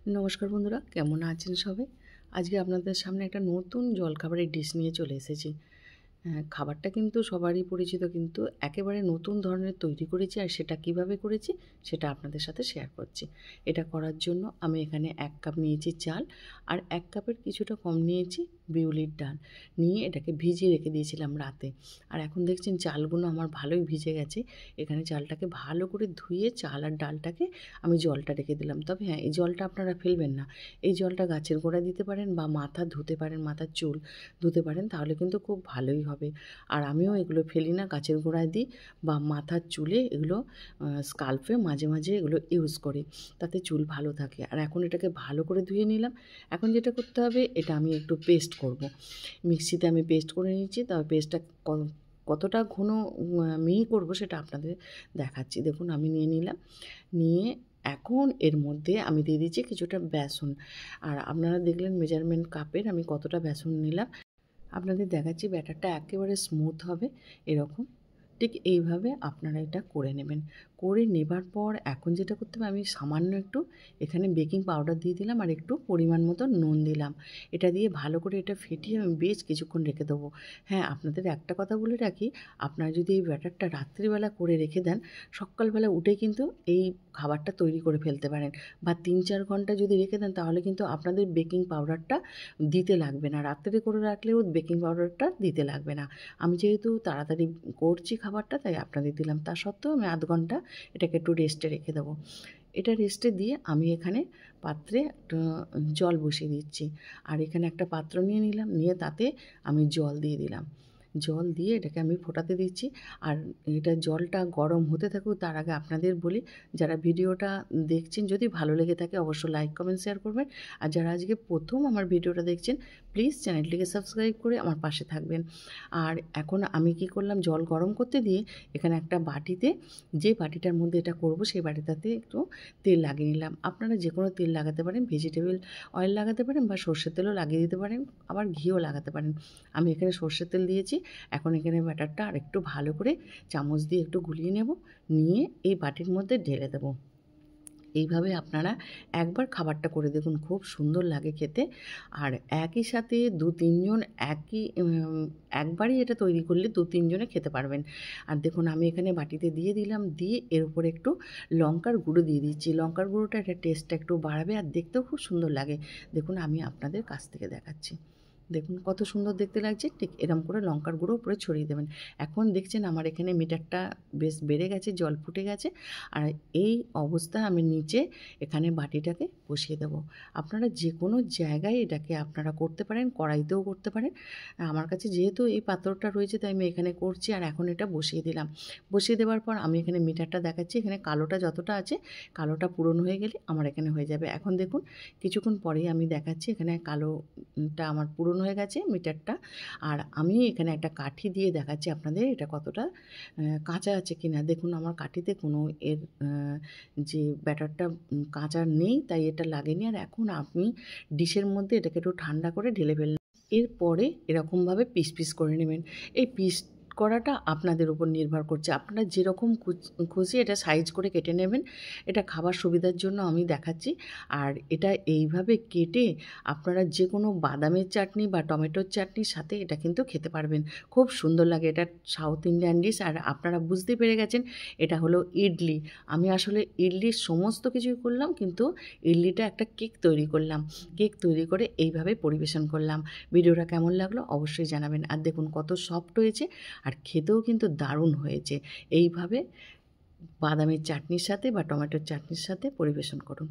নমস্কার বন্ধুরা, কেমন আছেন সবাই? আজকে আপনাদের সামনে একটা নতুন জলখাবারের ডিশ নিয়ে চলে এসেছি। খাবারটা কিন্তু সবারই পরিচিত, কিন্তু একেবারে নতুন ধরনের তৈরি করেছি। আর সেটা কিভাবে করেছি সেটা আপনাদের সাথে শেয়ার করছি। এটা করার জন্য আমি এখানে 1 কাপ নিয়েছি চাল, আর 1 কাপের কিছুটা কম নিয়েছি বিউলির ডাল। নিয়ে এটাকে ভিজিয়ে রেখে দিয়েছিলাম রাতে। আর এখন দেখছেন চালগুলো আমার ভালোই ভিজে গেছে। এখানে চালটাকে ভালো করে ধুয়ে চাল আর ডালটাকে আমি জলটা রেখে দিলাম। তবে হ্যাঁ, এই জলটা আপনারা ফেলবেন না। এই জলটা গাছের গোড়ায় দিতে পারেন বা মাথা ধুতে পারেন, মাথার চুল ধুতে পারেন, তাহলে কিন্তু খুব ভালোই হবে। আর আমিও এগুলো ফেলি না, গাছের গোড়ায় দিই বা মাথার চুলে এগুলো স্কাল্পে মাঝে মাঝে এগুলো ইউজ করি, তাতে চুল ভালো থাকে। আর এখন এটাকে ভালো করে ধুয়ে নিলাম। এখন যেটা করতে হবে, এটা আমি একটু পেস্ট করব। মিক্সিতে আমি পেস্ট করে নিয়েছি, তবে পেস্টটা কতটা ঘন মিহি করব সেটা আপনাদের দেখাচ্ছি। দেখুন আমি নিয়ে নিলাম। নিয়ে এখন এর মধ্যে আমি দিয়ে দিচ্ছি কিছুটা বেসন। আর আপনারা দেখলেন মেজারমেন্ট কাপের আমি কতটা বেসন নিলাম। আপনাদের দেখাচ্ছি, ব্যাটারটা একেবারে স্মুথ হবে এরকম। ঠিক এইভাবে আপনারা এটা করে নেবেন। করে নেবার পর এখন যেটা করতে হবে, আমি সামান্য একটু এখানে বেকিং পাউডার দিয়ে দিলাম আর একটু পরিমাণ মতো নুন দিলাম। এটা দিয়ে ভালো করে এটা ফেটিয়ে আমি বেশ কিছুক্ষণ রেখে দেবো। হ্যাঁ, আপনাদের একটা কথা বলে রাখি, আপনারা যদি এই ব্যাটারটা রাত্রিবেলা করে রেখে দেন, সকালবেলা উঠে কিন্তু এই খাবারটা তৈরি করে ফেলতে পারেন। বা 3-4 ঘন্টা যদি রেখে দেন, তাহলে কিন্তু আপনাদের বেকিং পাউডারটা দিতে লাগবে না। রাত্রে করে রাখলেও বেকিং পাউডারটা দিতে লাগবে না। আমি যেহেতু তাড়াতাড়ি করছি খাবারটা, তাই আপনাদের দিলাম। তা সত্ত্বেও আমি আধ ঘন্টা এটাকে একটু রেস্টে রেখে দেবো। এটা রেস্টে দিয়ে আমি এখানে পাত্রে একটা জল বসিয়ে দিচ্ছি। আর এখানে একটা পাত্র নিয়ে নিলাম, নিয়ে তাতে আমি জল দিয়ে দিলাম। জল দিয়ে এটাকে আমি ফোটাতে দিচ্ছি। আর এটা জলটা গরম হতে থাকুক, তার আগে আপনাদের বলি, যারা ভিডিওটা দেখছেন যদি ভালো লেগে থাকে অবশ্যই লাইক কমেন্ট শেয়ার করবেন। আর যারা আজকে প্রথম আমার ভিডিওটা দেখছেন, প্লিজ চ্যানেলটিকে সাবস্ক্রাইব করে আমার পাশে থাকবেন। আর এখন আমি কি করলাম, জল গরম করতে দিয়ে এখানে একটা বাটিতে, যে বাটিটার মধ্যে এটা করব সেই বাটিটাতে একটু তেল লাগিয়ে নিলাম। আপনারা যে কোনো তেল লাগাতে পারেন, ভেজিটেবল অয়েল লাগাতে পারেন বা সর্ষের তেলও লাগিয়ে দিতে পারেন, আবার ঘিও লাগাতে পারেন। আমি এখানে সর্ষের তেল দিয়েছি। এখন এখানে ব্যাটারটা আরেকটু ভালো করে চামচ দিয়ে একটু গুলিয়ে নেব, নিয়ে এই বাটির মধ্যে ঢেলে দেবো। এইভাবে আপনারা একবার খাবারটা করে দেখুন, খুব সুন্দর লাগে খেতে। আর একই সাথে 2-3 জন একবারই এটা তৈরি করলে 2-3 জনে খেতে পারবেন। আর দেখুন আমি এখানে বাটিতে দিয়ে দিলাম, দিয়ে এর উপরে একটু লঙ্কার গুঁড়ো দিয়ে দিচ্ছি। লঙ্কার গুঁড়োটা এটা টেস্টটা একটু বাড়াবে আর দেখতেও খুব সুন্দর লাগে। দেখুন আমি আপনাদের কাছ থেকে দেখাচ্ছি। দেখুন কত সুন্দর দেখতে লাগছে। ঠিক এরকম করে লঙ্কার গুঁড়ো উপরে ছড়িয়ে দেবেন। এখন দেখছেন আমার এখানে মিটারটা বেশ বেড়ে গেছে, জল ফুটে গেছে। আর এই অবস্থায় আমি নিচে এখানে বাটিটাকে বসিয়ে দেবো। আপনারা যে কোনো জায়গায় এটাকে আপনারা করতে পারেন, কড়াইতেও করতে পারেন। আমার কাছে যেহেতু এই পাত্রটা রয়েছে, তাই আমি এখানে করছি। আর এখন এটা বসিয়ে দিলাম। বসিয়ে দেওয়ার পর আমি এখানে মিটারটা দেখাচ্ছি। এখানে কালোটা যতটা আছে, কালোটা পূরণ হয়ে গেলে আমার এখানে হয়ে যাবে। এখন দেখুন কিছুক্ষণ পরেই আমি দেখাচ্ছি, এখানে কালোটা আমার পূরণ হয়ে গেছে মিটারটা। আর আমি এখানে একটা কাঠি দিয়ে দেখাচ্ছি আপনাদের এটা কতটা কাঁচা আছে কিনা। দেখুন আমার কাঠিতে কোনো এর যে ব্যাটারটা কাঁচা নেই, তাই এটা লাগেনি। আর এখন আমি ডিশের মধ্যে এটাকে একটু ঠান্ডা করে ঢেলে ফেললাম। এরপরে এরকমভাবে পিস পিস করে নেবেন। এই পিস করাটা আপনাদের উপর নির্ভর করছে, আপনারা যেরকম খুশি এটা সাইজ করে কেটে নেবেন। এটা খাবার সুবিধার জন্য আমি দেখাচ্ছি। আর এটা এইভাবে কেটে আপনারা যে কোনো বাদামের চাটনি বা টমেটোর চাটনির সাথে এটা কিন্তু খেতে পারবেন। খুব সুন্দর লাগে। এটা সাউথ ইন্ডিয়ান ডিশ। আর আপনারা বুঝতে পেরে গেছেন এটা হলো ইডলি। আমি আসলে ইডলির সমস্ত কিছুই করলাম, কিন্তু ইডলিটা একটা কেক তৈরি করলাম। কেক তৈরি করে এইভাবে পরিবেশন করলাম। ভিডিওটা কেমন লাগলো অবশ্যই জানাবেন। আর দেখুন কত সফট হয়েছে, আর খেতেও কিন্তু দারুণ হয়েছে। এইভাবে বাদামের চাটনির সাথে বা টমেটোর চাটনির সাথে পরিবেশন করুন।